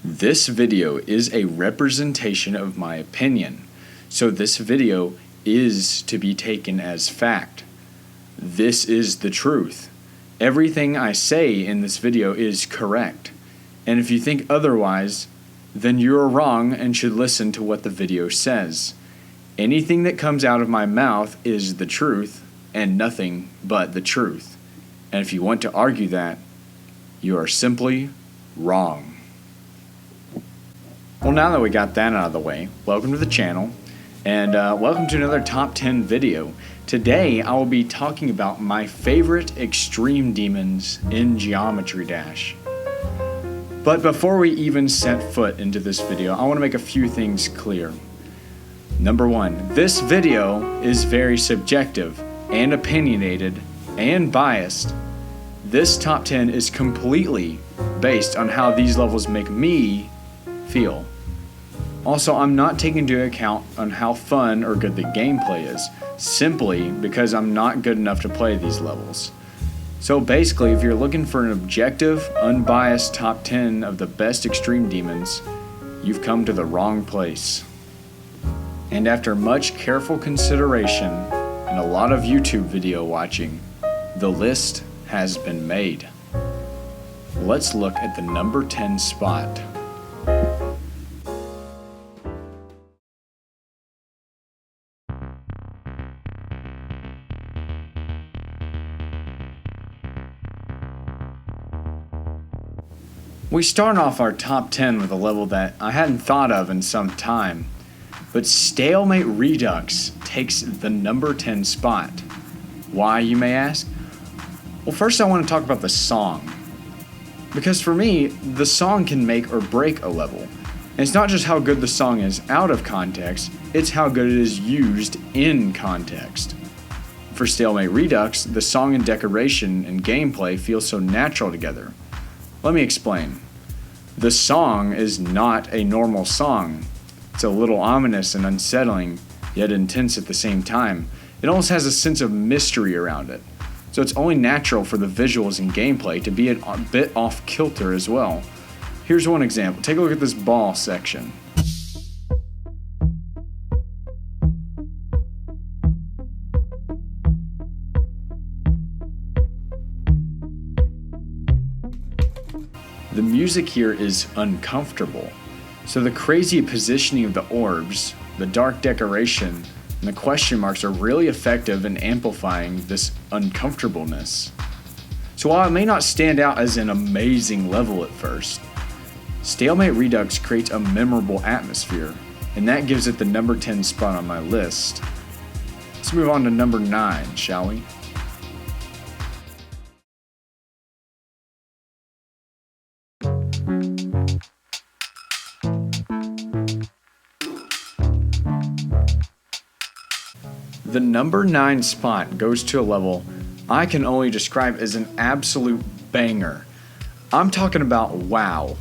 This video is a representation of my opinion, so this video is to be taken as fact. This is the truth. Everything I say in this video is correct, and if you think otherwise, then you're wrong and should listen to what the video says. Anything that comes out of my mouth is the truth, and nothing but the truth. And if you want to argue that, you are simply wrong. Well, now that we got that out of the way, welcome to the channel, and welcome to another top 10 video. Today, I will be talking about my favorite extreme demons in Geometry Dash. But before we even set foot into this video, I want to make a few things clear. Number one, this video is very subjective and opinionated and biased. This top 10 is completely based on how these levels make me feel. Also, I'm not taking into account on how fun or good the gameplay is, simply because I'm not good enough to play these levels. So basically, if you're looking for an objective, unbiased top 10 of the best extreme demons, you've come to the wrong place. And after much careful consideration and a lot of YouTube video watching, the list has been made. Let's look at the number 10 spot. We start off our top 10 with a level that I hadn't thought of in some time, but Stalemate Redux takes the number 10 spot. Why, you may ask? Well, first I want to talk about the song. Because for me, the song can make or break a level. And it's not just how good the song is out of context, it's how good it is used in context. For Stalemate Redux, the song and decoration and gameplay feel so natural together. Let me explain. The song is not a normal song. It's a little ominous and unsettling, yet intense at the same time. It almost has a sense of mystery around it. So it's only natural for the visuals and gameplay to be a bit off kilter as well. Here's one example. Take a look at this ball section. The music here is uncomfortable, so the crazy positioning of the orbs, the dark decoration, and the question marks are really effective in amplifying this uncomfortableness. So while it may not stand out as an amazing level at first, Stalemate Redux creates a memorable atmosphere, and that gives it the number 10 spot on my list. Let's move on to number 9, shall we? The number 9 spot goes to a level I can only describe as an absolute banger. I'm talking about WoW.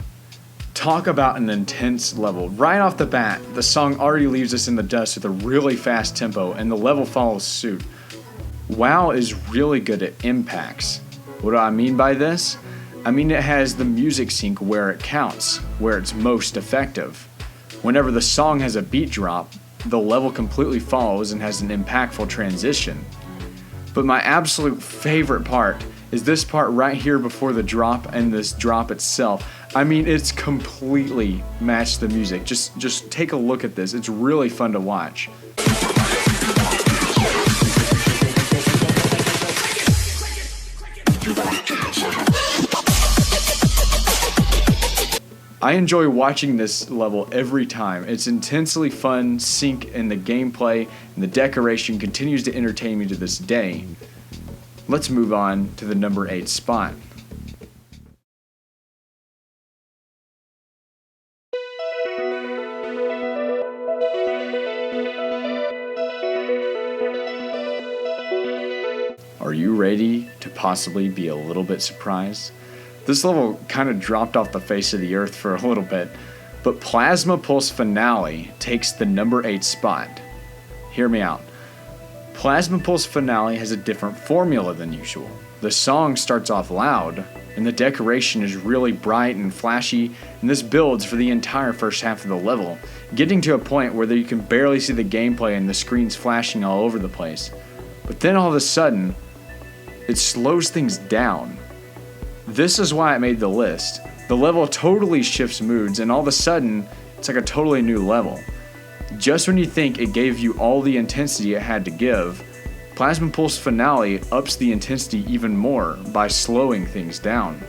Talk about an intense level. Right off the bat, the song already leaves us in the dust with a really fast tempo, and the level follows suit. WoW is really good at impacts. What do I mean by this? I mean it has the music sync where it counts, where it's most effective. Whenever the song has a beat drop, the level completely follows and has an impactful transition. But my absolute favorite part is this part right here before the drop and this drop itself. I mean, it's completely matched the music. Just take a look at this. It's really fun to watch. I enjoy watching this level every time. It's intensely fun, sync in the gameplay, and the decoration continues to entertain me to this day. Let's move on to the number 8 spot. Are you ready to possibly be a little bit surprised? This level kind of dropped off the face of the earth for a little bit, but Plasma Pulse Finale takes the number 8 spot. Hear me out. Plasma Pulse Finale has a different formula than usual. The song starts off loud, and the decoration is really bright and flashy, and this builds for the entire first half of the level, getting to a point where you can barely see the gameplay and the screen's flashing all over the place. But then all of a sudden, it slows things down. This is why it made the list. The level totally shifts moods, and all of a sudden, it's like a totally new level. Just when you think it gave you all the intensity it had to give, Plasma Pulse Finale ups the intensity even more by slowing things down.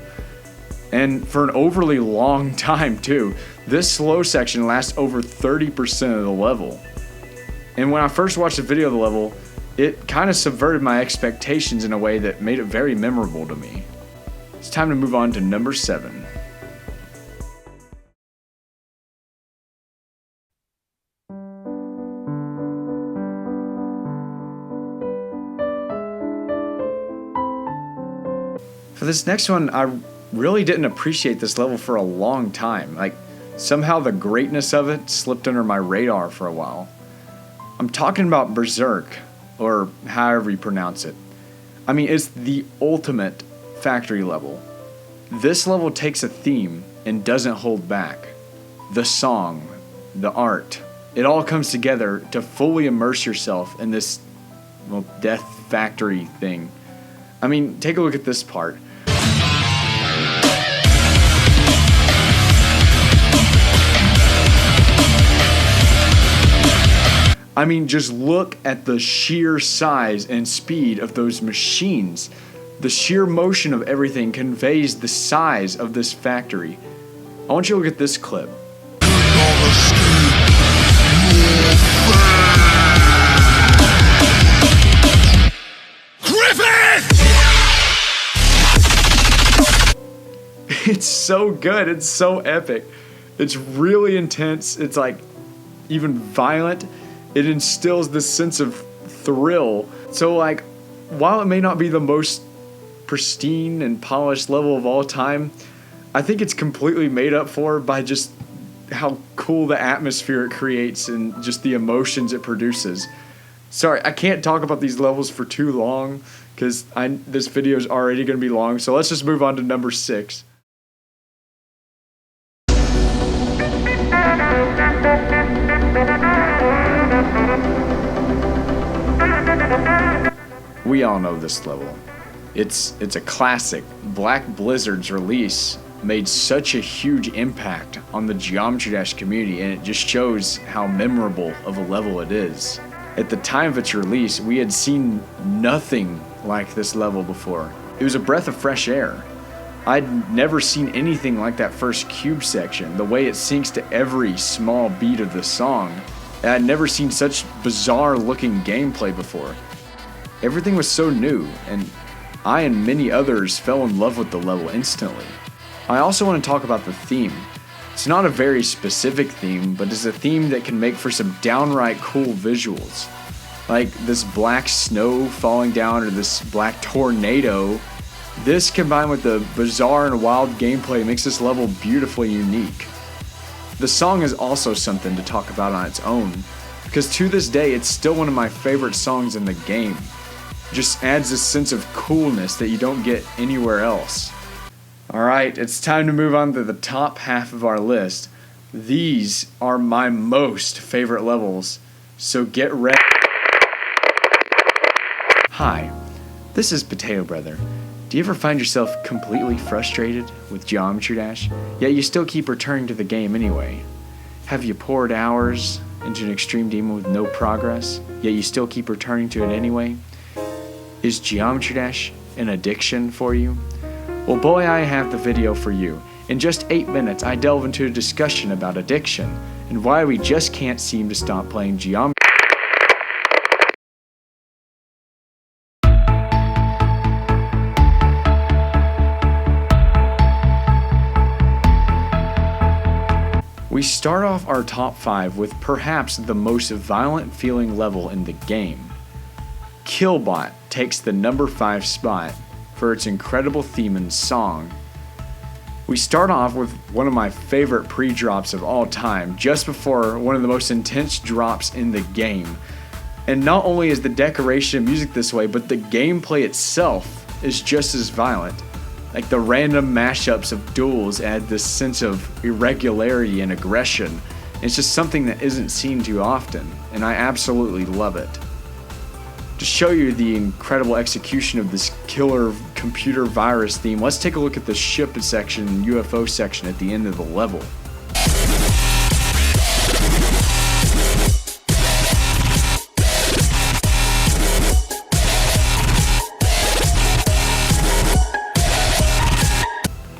And for an overly long time too, this slow section lasts over 30% of the level. And when I first watched the video of the level, it kind of subverted my expectations in a way that made it very memorable to me. It's time to move on to number 7. For this next one, I really didn't appreciate this level for a long time. Like, somehow the greatness of it slipped under my radar for a while. I'm talking about Berserk, or however you pronounce it. I mean, it's the ultimate factory level. This level takes a theme and doesn't hold back. The song, the art, it all comes together to fully immerse yourself in this, well, death factory thing. I mean, take a look at this part. I mean, just look at the sheer size and speed of those machines. The sheer motion of everything conveys the size of this factory. I want you to look at this clip. It's so good. It's so epic. It's really intense. It's like even violent. It instills this sense of thrill. So like, while it may not be the most pristine and polished level of all time, I think it's completely made up for by just how cool the atmosphere it creates and just the emotions it produces. Sorry, I can't talk about these levels for too long because this video is already going to be long. So let's just move on to number 6. We all know this level. It's a classic. Black Blizzard's release made such a huge impact on the Geometry Dash community, and it just shows how memorable of a level it is. At the time of its release, we had seen nothing like this level before. It was a breath of fresh air. I'd never seen anything like that first cube section, the way it syncs to every small beat of the song. And I'd never seen such bizarre looking gameplay before. Everything was so new, and I and many others fell in love with the level instantly. I also want to talk about the theme. It's not a very specific theme, but it's a theme that can make for some downright cool visuals. Like this black snow falling down or this black tornado. This combined with the bizarre and wild gameplay makes this level beautifully unique. The song is also something to talk about on its own, because to this day it's still one of my favorite songs in the game. It just adds this sense of coolness that you don't get anywhere else. Alright, it's time to move on to the top half of our list. These are my most favorite levels, so get ready. Hi, this is Potato Brother. Do you ever find yourself completely frustrated with Geometry Dash, yet you still keep returning to the game anyway? Have you poured hours into an extreme demon with no progress, yet you still keep returning to it anyway? Is Geometry Dash an addiction for you? Well, boy, I have the video for you. In just 8 minutes, I delve into a discussion about addiction and why we just can't seem to stop playing Geometry. We start off our top 5 with perhaps the most violent feeling level in the game. Killbot takes the number 5 spot for its incredible theme and song. We start off with one of my favorite pre-drops of all time, just before one of the most intense drops in the game. And not only is the decoration and music this way, but the gameplay itself is just as violent. Like the random mashups of duels add this sense of irregularity and aggression. It's just something that isn't seen too often, and I absolutely love it. To show you the incredible execution of this killer computer virus theme, let's take a look at the ship section and UFO section at the end of the level.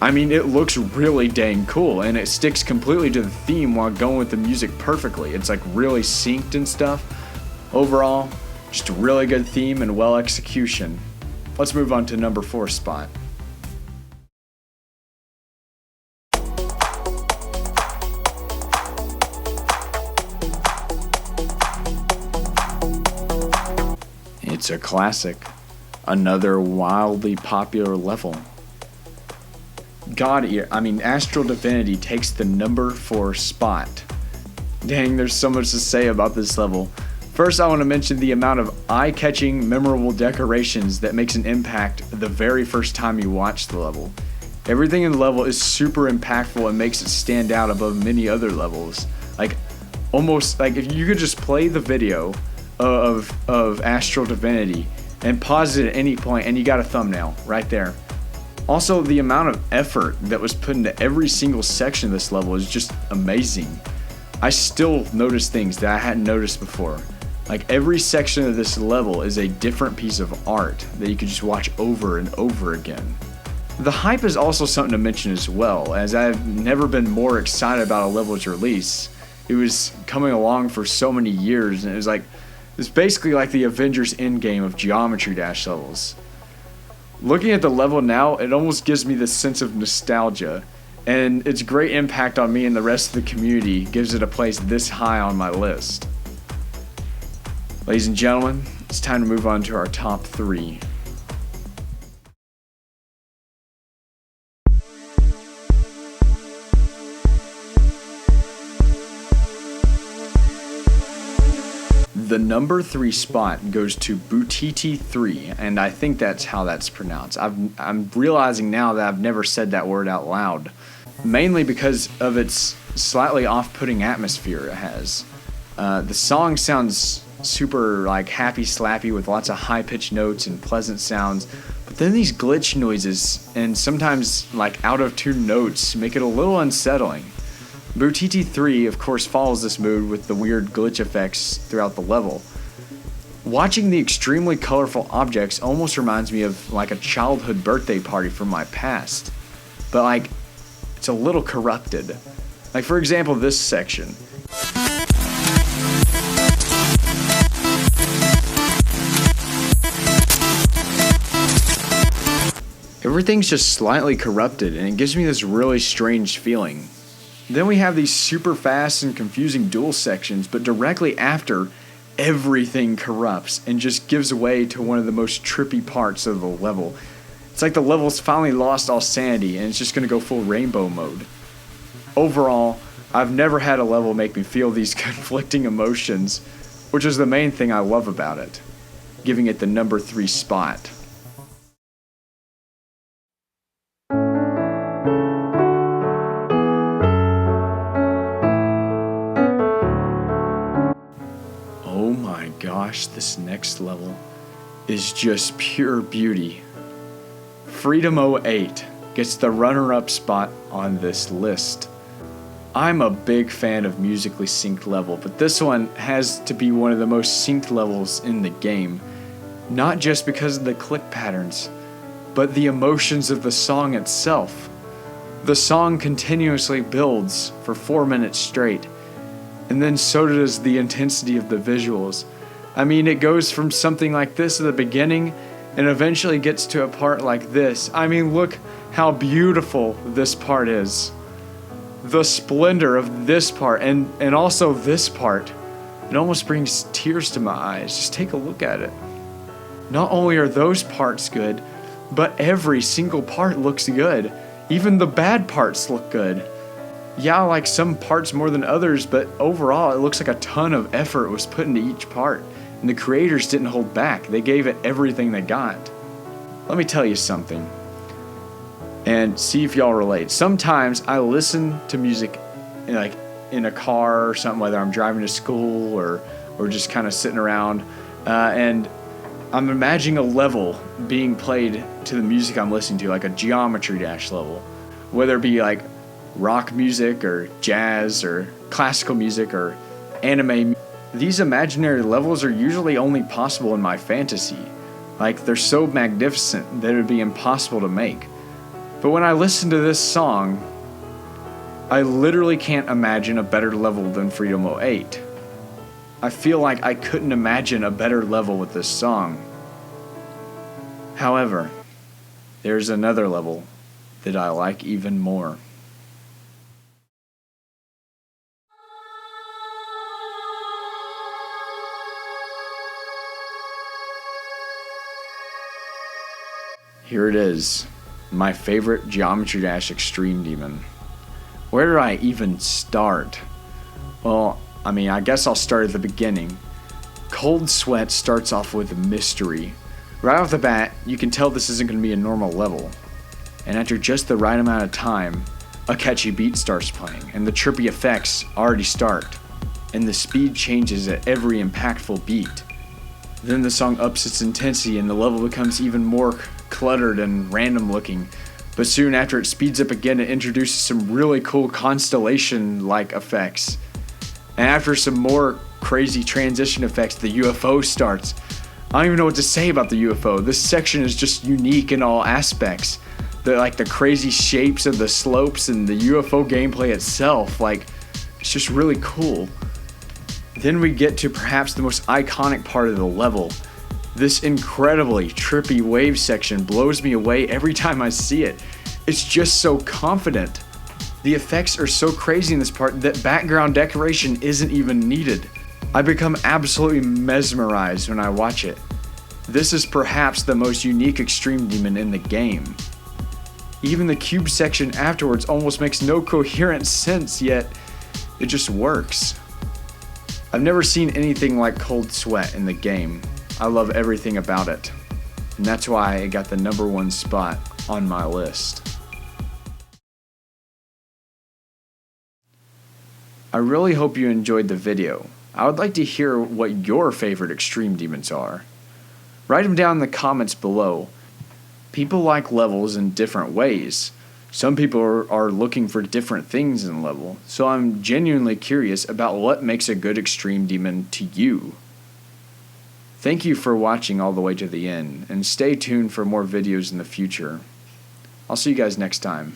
I mean, it looks really dang cool, and it sticks completely to the theme while going with the music perfectly. It's like really synced and stuff. Overall, just a really good theme and well execution. Let's move on to number 4 spot. It's a classic, another wildly popular level. Astral Divinity takes the number 4 spot. Dang, there's so much to say about this level. First, I want to mention the amount of eye-catching, memorable decorations that makes an impact the very first time you watch the level. Everything in the level is super impactful and makes it stand out above many other levels. Almost like if you could just play the video of Astral Divinity and pause it at any point and you got a thumbnail right there. Also, the amount of effort that was put into every single section of this level is just amazing. I still notice things that I hadn't noticed before. Like every section of this level is a different piece of art that you could just watch over and over again. The hype is also something to mention as well, as I've never been more excited about a level's release. It was coming along for so many years, and it's basically like the Avengers Endgame of Geometry Dash levels. Looking at the level now, it almost gives me this sense of nostalgia, and its great impact on me and the rest of the community gives it a place this high on my list. Ladies and gentlemen, it's time to move on to our top 3. The number 3 spot goes to Butiti 3, and I think that's how that's pronounced. I'm realizing now that I've never said that word out loud, mainly because of its slightly off-putting atmosphere it has. The song sounds super happy slappy with lots of high-pitched notes and pleasant sounds, but then these glitch noises and sometimes out-of-tune notes make it a little unsettling. Butiti 3 of course follows this mood with the weird glitch effects throughout the level. Watching the extremely colorful objects almost reminds me of a childhood birthday party from my past, but it's a little corrupted. For example, this section. Everything's just slightly corrupted, and it gives me this really strange feeling. Then we have these super fast and confusing duel sections, but directly after, everything corrupts and just gives way to one of the most trippy parts of the level. It's like the level's finally lost all sanity and it's just going to go full rainbow mode. Overall, I've never had a level make me feel these conflicting emotions, which is the main thing I love about it, giving it the number 3 spot. Oh my gosh, this next level is just pure beauty. Freedom 08 gets the runner-up spot on this list. I'm a big fan of musically synced level, but this one has to be one of the most synced levels in the game. Not just because of the click patterns, but the emotions of the song itself. The song continuously builds for 4 minutes straight, and then so does the intensity of the visuals. It goes from something like this at the beginning and eventually gets to a part like this. Look how beautiful this part is. The splendor of this part and also this part. It almost brings tears to my eyes. Just take a look at it. Not only are those parts good, but every single part looks good. Even the bad parts look good. Yeah, some parts more than others, but overall it looks like a ton of effort was put into each part. And the creators didn't hold back. They gave it everything they got. Let me tell you something. and see if y'all relate. Sometimes I listen to music in a car or something, whether I'm driving to school or just kind of sitting around, and I'm imagining a level being played to the music I'm listening to, like a Geometry Dash level, whether it be like rock music or jazz or classical music or anime. These imaginary levels are usually only possible in my fantasy. Like, they're so magnificent that it would be impossible to make. But when I listen to this song, I literally can't imagine a better level than Freedom 08. I feel like I couldn't imagine a better level with this song. However, there's another level that I like even more. Here it is, my favorite Geometry Dash Extreme Demon. Where do I even start? Well, I guess I'll start at the beginning. Cold Sweat starts off with a mystery. Right off the bat, you can tell this isn't going to be a normal level. And after just the right amount of time, a catchy beat starts playing, and the trippy effects already start, and the speed changes at every impactful beat. Then the song ups its intensity and the level becomes even more cluttered and random looking. But soon after it speeds up again, it introduces some really cool constellation-like effects. And after some more crazy transition effects, the UFO starts. I don't even know what to say about the UFO. This section is just unique in all aspects. The crazy shapes of the slopes and the UFO gameplay itself, it's just really cool. Then we get to perhaps the most iconic part of the level. This incredibly trippy wave section blows me away every time I see it. It's just so confident. The effects are so crazy in this part that background decoration isn't even needed. I become absolutely mesmerized when I watch it. This is perhaps the most unique Extreme Demon in the game. Even the cube section afterwards almost makes no coherent sense, yet it just works. I've never seen anything like Cold Sweat in the game. I love everything about it, and that's why it got the #1 spot on my list. I really hope you enjoyed the video. I would like to hear what your favorite Extreme Demons are. Write them down in the comments below. People like levels in different ways. Some people are looking for different things in a level, so I'm genuinely curious about what makes a good Extreme Demon to you. Thank you for watching all the way to the end, and stay tuned for more videos in the future. I'll see you guys next time.